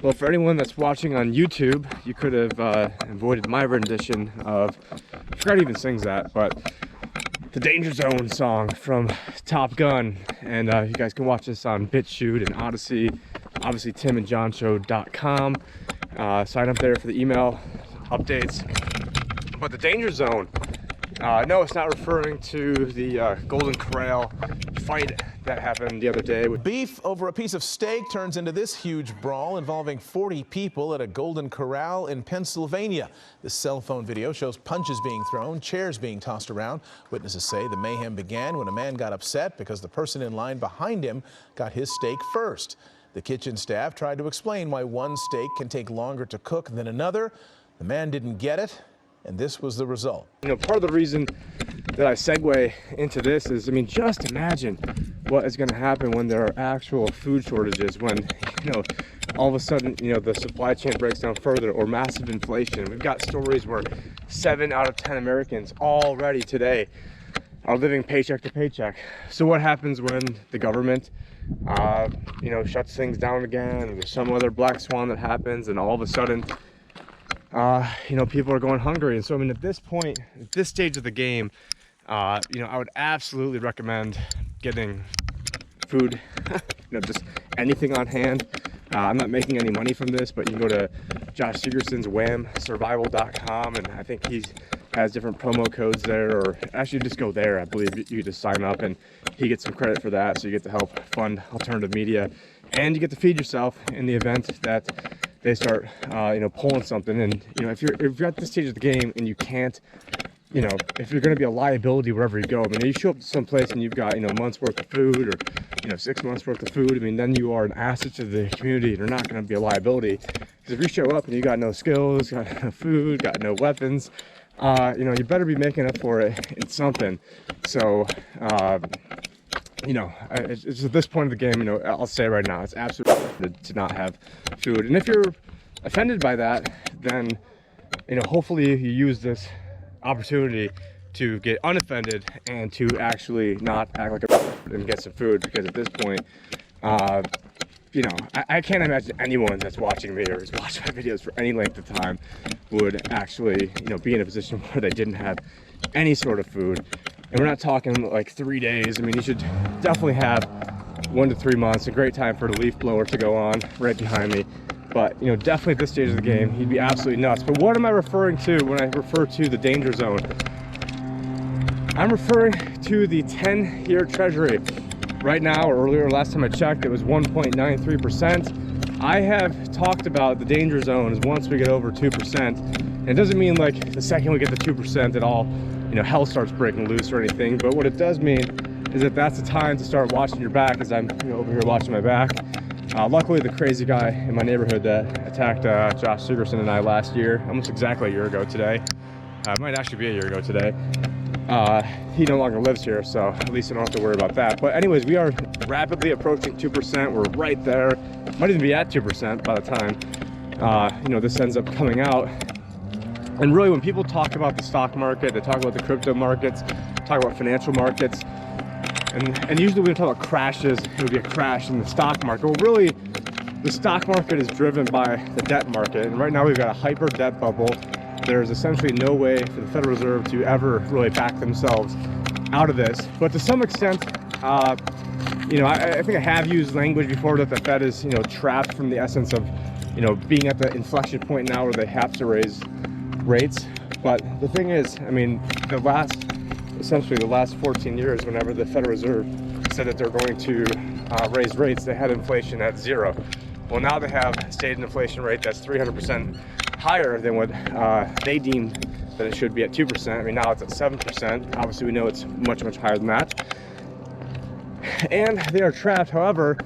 Well, for anyone that's watching on YouTube, you could have avoided my rendition of, I forgot who even sings that, but the Danger Zone song from Top Gun. And you guys can watch this on BitChute and Odyssey, obviously timandjonshow.com. Sign up there for the email updates. But the Danger Zone, no, it's not referring to the Golden Corral fight that happened the other day. Beef over a piece of steak turns into this huge brawl involving 40 people at a Golden Corral in Pennsylvania. This cell phone video shows punches being thrown, chairs being tossed around. Witnesses say the mayhem began when a man got upset because the person in line behind him got his steak first. The kitchen staff tried to explain why one steak can take longer to cook than another. The man didn't get it, and this was the result. You know, part of the reason that I segue into this is, I mean, just imagine what is going to happen when there are actual food shortages, when, you know, all of a sudden, you know, the supply chain breaks down further, or massive inflation. We've got stories where 7 out of 10 Americans already today are living paycheck to paycheck. So what happens when the government, you know, shuts things down again, or there's some other black swan that happens, and all of a sudden, you know, people are going hungry? And so, I mean, at this point, at this stage of the game, you know, I would absolutely recommend getting food, you know, just anything on hand. I'm not making any money from this, but you can go to Josh Sigerson's whamsurvival.com, and I think he has different promo codes there, or actually just go there. I believe you just sign up and he gets some credit for that, so you get to help fund alternative media, and you get to feed yourself in the event that they start, you know, pulling something. And, you know, if you're at this stage of the game and you can't, you know, if you're going to be a liability wherever you go, I mean, you show up to some place and you've got, you know, a month's worth of food, or, you know, 6 months worth of food, I mean, then you are an asset to the community, and you're not going to be a liability. Because if you show up and you got no skills, got no food, got no weapons, you know, you better be making up for it in something. So, you know, it's at this point of the game, you know, I'll say right now, it's absolutely to not have food. And if you're offended by that, then, you know, hopefully you use this opportunity to get unoffended and to actually not act like a and get some food. Because at this point, you know, I can't imagine anyone that's watching me or is watching my videos for any length of time would actually, you know, be in a position where they didn't have any sort of food. And we're not talking like 3 days. I mean, you should definitely have 1 to 3 months. A great time for the leaf blower to go on right behind me. But, you know, definitely at this stage of the game, he'd be absolutely nuts. But what am I referring to when I refer to the danger zone? I'm referring to the 10-year treasury. Right now, or earlier, last time I checked, it was 1.93%. I have talked about the danger zones once we get over 2%. And it doesn't mean like the second we get to 2% that all, you know, hell starts breaking loose or anything. But what it does mean is that that's the time to start watching your back, as I'm, you know, over here watching my back. Luckily, the crazy guy in my neighborhood that attacked Josh Sigerson and I last year, almost exactly a year ago today, it might actually be a year ago today, he no longer lives here, so at least I don't have to worry about that. But anyways, we are rapidly approaching 2%. We're right there. Might even be at 2% by the time, you know, this ends up coming out. And really, when people talk about the stock market, they talk about the crypto markets, talk about financial markets, and usually when we talk about crashes, it would be a crash in the stock market. Well, really, the stock market is driven by the debt market. And right now we've got a hyper debt bubble. There's essentially no way for the Federal Reserve to ever really back themselves out of this. But to some extent, you know, I think I have used language before that the Fed is, you know, trapped from the essence of, you know, being at the inflection point now where they have to raise rates. But the thing is, I mean, essentially the last 14 years, whenever the Federal Reserve said that they're going to raise rates, they had inflation at 0. Well, now they have stated an inflation rate that's 300% higher than what they deemed that it should be at 2%. I mean, now it's at 7%. Obviously, we know it's much, much higher than that. And they are trapped. However,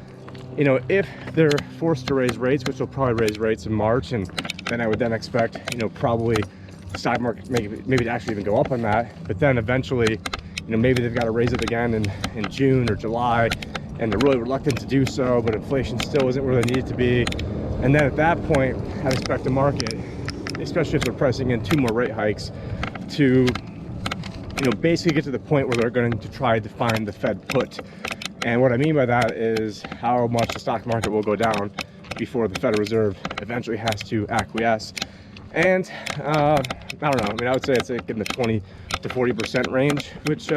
you know, if they're forced to raise rates, which they'll probably raise rates in March, and then I would then expect, you know, probably the stock market maybe to actually even go up on that. But then eventually, you know, maybe they've got to raise it again in June or July, and they're really reluctant to do so, but inflation still isn't where they need it to be. And then at that point, I'd expect the market, especially if they're pricing in 2 more rate hikes, to, you know, basically get to the point where they're going to try to find the Fed put. And what I mean by that is how much the stock market will go down before the Federal Reserve eventually has to acquiesce. And I don't know, I mean, I would say it's like in the 20 to 40% range, which you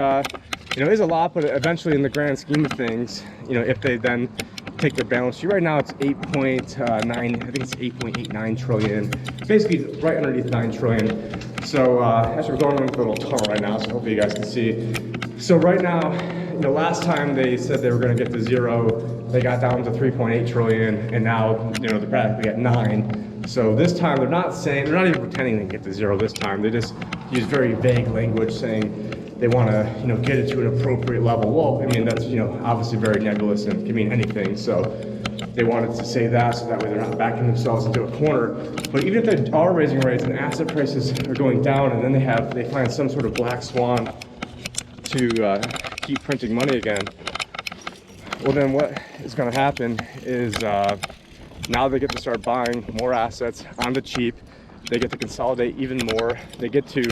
know, is a lot, but eventually in the grand scheme of things, you know, if they then take their balance sheet, right now it's 8.9, I think it's 8.89 trillion, basically right underneath 9 trillion. So actually we're going into a little tunnel right now, so hopefully you guys can see. So right now, you know, last time they said they were going to get to 0, they got down to 3.8 trillion, and now, you know, they're practically at 9. So this time they're not saying, they're not even pretending they can get to 0 this time. They just use very vague language saying they want to, you know, get it to an appropriate level. Well, I mean, that's, you know, obviously very nebulous and can mean anything. So they wanted to say that so that way they're not backing themselves into a corner. But even if they are raising rates and asset prices are going down, and then they find some sort of black swan to keep printing money again, well, then what is going to happen is now they get to start buying more assets on the cheap. They get to consolidate even more. They get to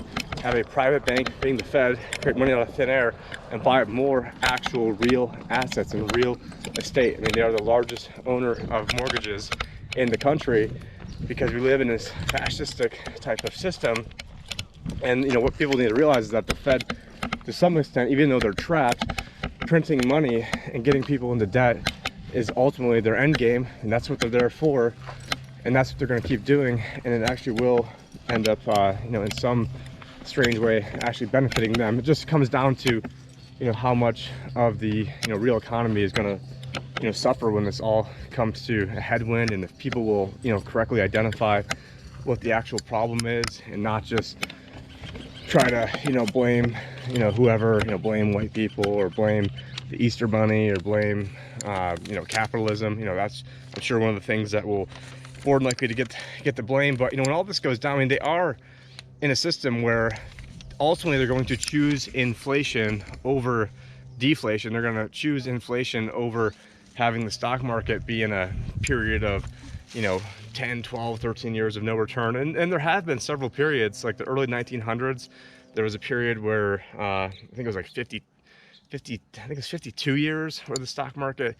have a private bank, being the Fed, create money out of thin air and buy more actual real assets and real estate. I mean, they are the largest owner of mortgages in the country because we live in this fascistic type of system. And, you know, what people need to realize is that the Fed, to some extent, even though they're trapped, printing money and getting people into debt is ultimately their end game, and that's what they're there for, and that's what they're going to keep doing, and it actually will end up, you know, in some strange way, actually benefiting them. It just comes down to, you know, how much of the, you know, real economy is going to, you know, suffer when this all comes to a headwind, and if people will, you know, correctly identify what the actual problem is and not just try to, you know, blame, you know, whoever, you know, blame white people or blame the Easter Bunny or blame, you know, capitalism. You know, that's, I'm sure, one of the things that will more than likely to get the blame. But, you know, when all this goes down, I mean, they are in a system where ultimately they're going to choose inflation over deflation. They're going to choose inflation over having the stock market be in a period of, you know, 10, 12, 13 years of no return. And there have been several periods, like the early 1900s. There was a period where I think it was like 50, I think it was 52 years where the stock market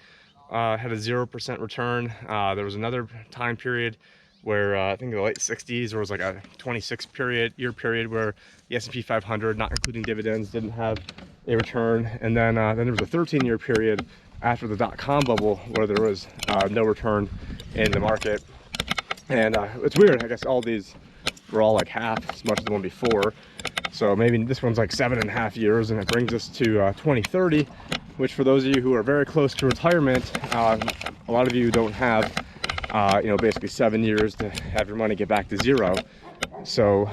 had a 0% return. There was another time period where I think in the late 60s there was like a 26-year period where the S&P 500, not including dividends, didn't have a return. And then there was a 13-year period after the dot-com bubble where there was no return in the market. And it's weird, I guess all these were all like half as much as the one before. So maybe this one's like 7.5 years, and it brings us to 2030, which for those of you who are very close to retirement, a lot of you don't have, you know, basically 7 years to have your money get back to 0. So,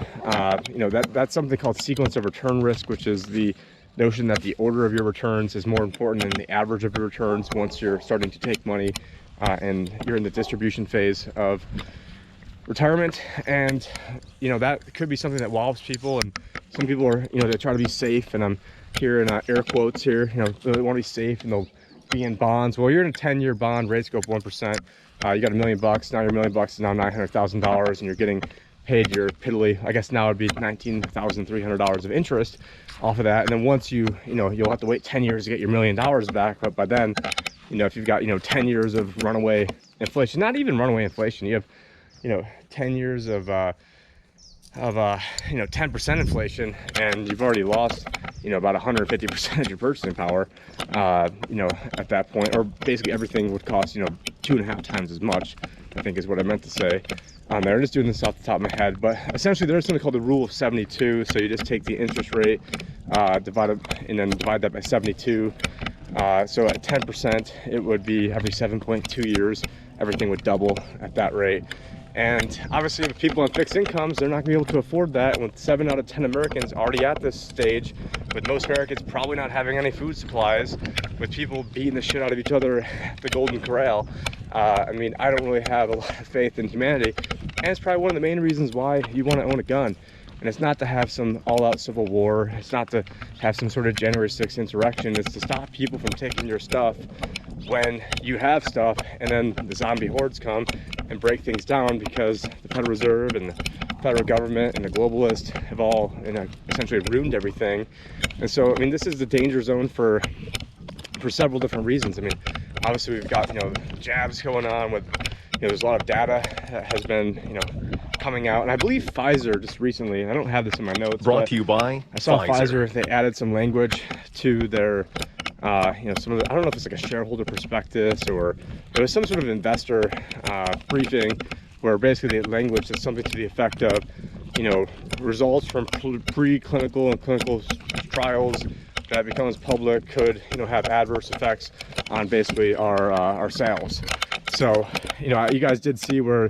you know, that's something called sequence of return risk, which is the notion that the order of your returns is more important than the average of your returns once you're starting to take money and you're in the distribution phase of retirement. And, you know, that could be something that wobbles people, and some people are, you know, they try to be safe, and I'm here in air quotes here, you know, they want to be safe and they'll be in bonds. Well, you're in a 10-year bond, rates go up 1%. You got $1 million, now your $1 million is now $900,000, and you're getting paid your piddly, I guess now it'd be $19,300 of interest off of that. And then once you know, you'll have to wait 10 years to get your $1 million back. But by then, you know, if you've got, you know, 10 years of runaway inflation, not even runaway inflation, you have, you know, 10 years of you know, 10% inflation, and you've already lost, you know, about 150% of your purchasing power, you know, at that point. Or basically everything would cost, you know, 2.5 times as much, I think is what I meant to say on there. I'm just doing this off the top of my head, but essentially there's something called the rule of 72. So you just take the interest rate, divide that by 72. So at 10%, it would be every 7.2 years, everything would double at that rate. And obviously with people on fixed incomes, they're not gonna be able to afford that. With 7 out of 10 Americans already at this stage, with most Americans probably not having any food supplies, with people beating the shit out of each other at the Golden Corral, I mean, I don't really have a lot of faith in humanity. And it's probably one of the main reasons why you wanna own a gun. And it's not to have some all-out civil war. It's not to have some sort of January 6th insurrection. It's to stop people from taking your stuff when you have stuff, and then the zombie hordes come and break things down because the Federal Reserve and the federal government and the globalists have all, you know, essentially ruined everything. And so, I mean, this is the danger zone for several different reasons. I mean, obviously we've got, you know, jabs going on with, there's a lot of data that has been, coming out, and I believe Pfizer just recently, I don't have this in my notes, brought to you by I saw Pfizer. Pfizer, they added some language to their, some of the, I don't know if it's like a shareholder prospectus or it was some sort of investor briefing where basically the language is something to the effect of, results from preclinical and clinical trials that becomes public could, have adverse effects on basically our sales. So, you guys did see where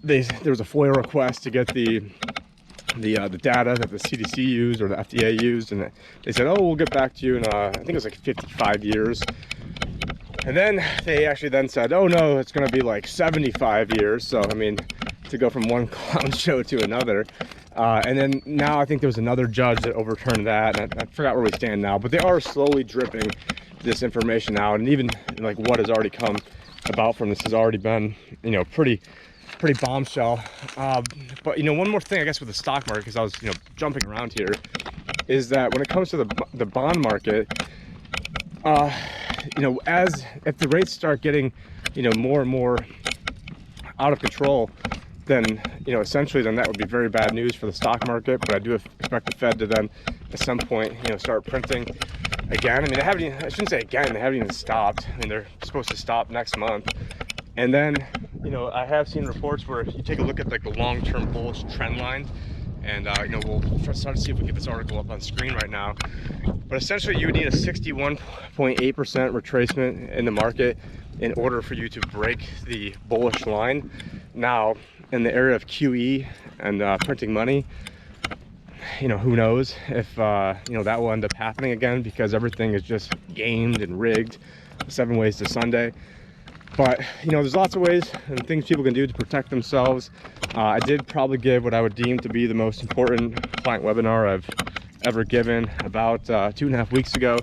there was a FOIA request to get the data that the CDC used or the FDA used, and they said, oh, we'll get back to you in I think it was like 55 years. And then they actually then said, oh no, it's going to be like 75 years. So I mean, to go from one clown show to another. And then now I think there was another judge that overturned that, and I forgot where we stand now, but they are slowly dripping this information out, and even like what has already come about from this has already been, pretty bombshell. But one more thing, I guess, with the stock market, because I was jumping around here, is that when it comes to the bond market, as if the rates start getting more and more out of control, then essentially then that would be very bad news for the stock market. But I do expect the Fed to then at some point start printing again. I mean, they haven't even, I shouldn't say again, they haven't even stopped. I mean, they're supposed to stop next month. And then I have seen reports where if you take a look at like the long-term bullish trend line, and we'll start to see if we get this article up on screen right now. But essentially you would need a 61.8% retracement in the market in order for you to break the bullish line. Now in the area of QE and printing money, who knows if that will end up happening again, because everything is just gamed and rigged 7 ways to Sunday. But there's lots of ways and things people can do to protect themselves. I did probably give what I would deem to be the most important client webinar I've ever given about 2.5 weeks ago,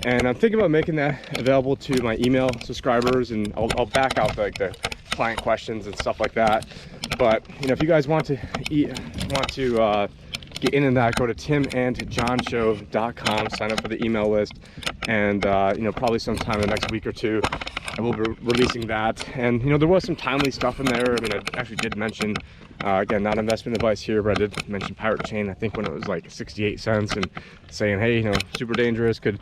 and I'm thinking about making that available to my email subscribers, and I'll back out like the client questions and stuff like that. But if you guys want to get into that, go to timandjohnshow.com, sign up for the email list, and probably sometime in the next week or two I will be releasing that. And there was some timely stuff in there. I mean, I actually did mention again, not investment advice here, but I did mention Pirate Chain, I think when it was like 68 cents, and saying, hey, super dangerous, could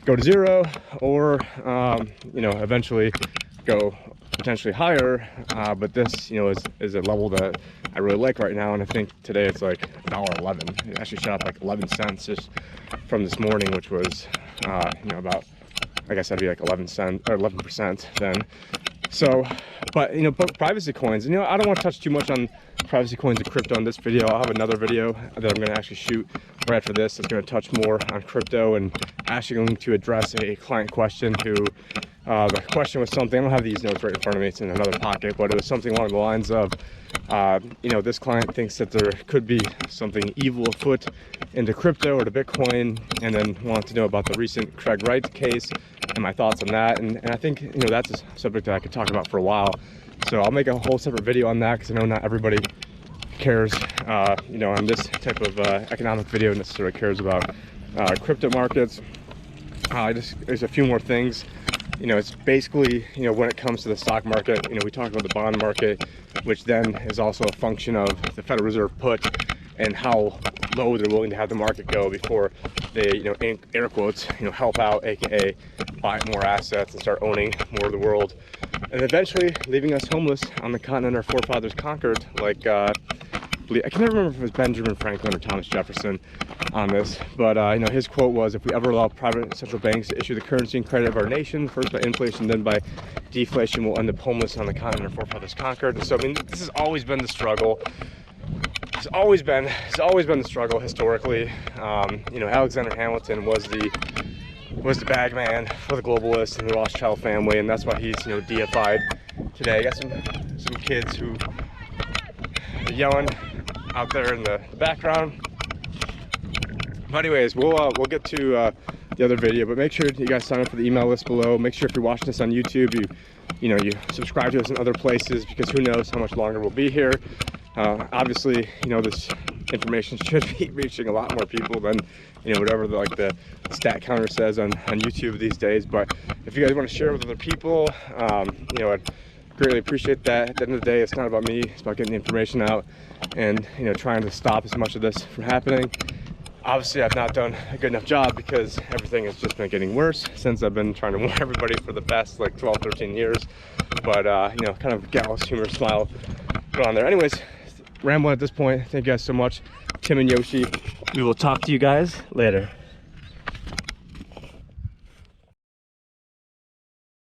go to zero, or eventually go potentially higher. But this is a level that I really like right now, and I think today it's like $1.11. It actually shot up like 11 cents just from this morning, which was about, I guess that'd be like 11% then. So, but privacy coins, I don't want to touch too much on privacy coins and crypto in this video. I'll have another video that I'm going to actually shoot right after this that's going to touch more on crypto, and actually going to address a client question who the question was something, I don't have these notes right in front of me, it's in another pocket, but it was something along the lines of this client thinks that there could be something evil afoot into crypto or to Bitcoin, and then wanted to know about the recent Craig Wright case and my thoughts on that. And I think that's a subject that I could talk about for a while, so I'll make a whole separate video on that, because I know not everybody cares on this type of economic video necessarily cares about crypto markets. There's a few more things. It's basically, when it comes to the stock market, we talk about the bond market, which then is also a function of the Federal Reserve put and how low they're willing to have the market go before they, air quotes, help out, aka buy more assets and start owning more of the world, and eventually leaving us homeless on the continent our forefathers conquered. Like, I can never remember if it was Benjamin Franklin or Thomas Jefferson on this, but his quote was, if we ever allow private central banks to issue the currency and credit of our nation, first by inflation, then by deflation, we'll end up homeless on the continent our forefathers conquered. And so, I mean, this has always been the struggle. It's always been the struggle historically. Alexander Hamilton was the bag man for the globalists and the Rothschild family, and that's why he's deified today. I got some kids who are yelling out there in the background. But anyways, we'll get to the other video, but make sure you guys sign up for the email list below. Make sure if you're watching this on YouTube, you subscribe to us in other places, because who knows how much longer we'll be here. Obviously, this information should be reaching a lot more people than whatever the stat counter says on YouTube these days. But if you guys want to share with other people, I'd greatly appreciate that. At the end of the day, it's not about me, it's about getting the information out and, you know, trying to stop as much of this from happening. Obviously, I've not done a good enough job because everything has just been getting worse since I've been trying to warn everybody for the past like 12, 13 years. But, you know, kind of gallows humor smile going on there. Anyways, rambling at this point. Thank you guys so much. Tim and Yoshi. We will talk to you guys later.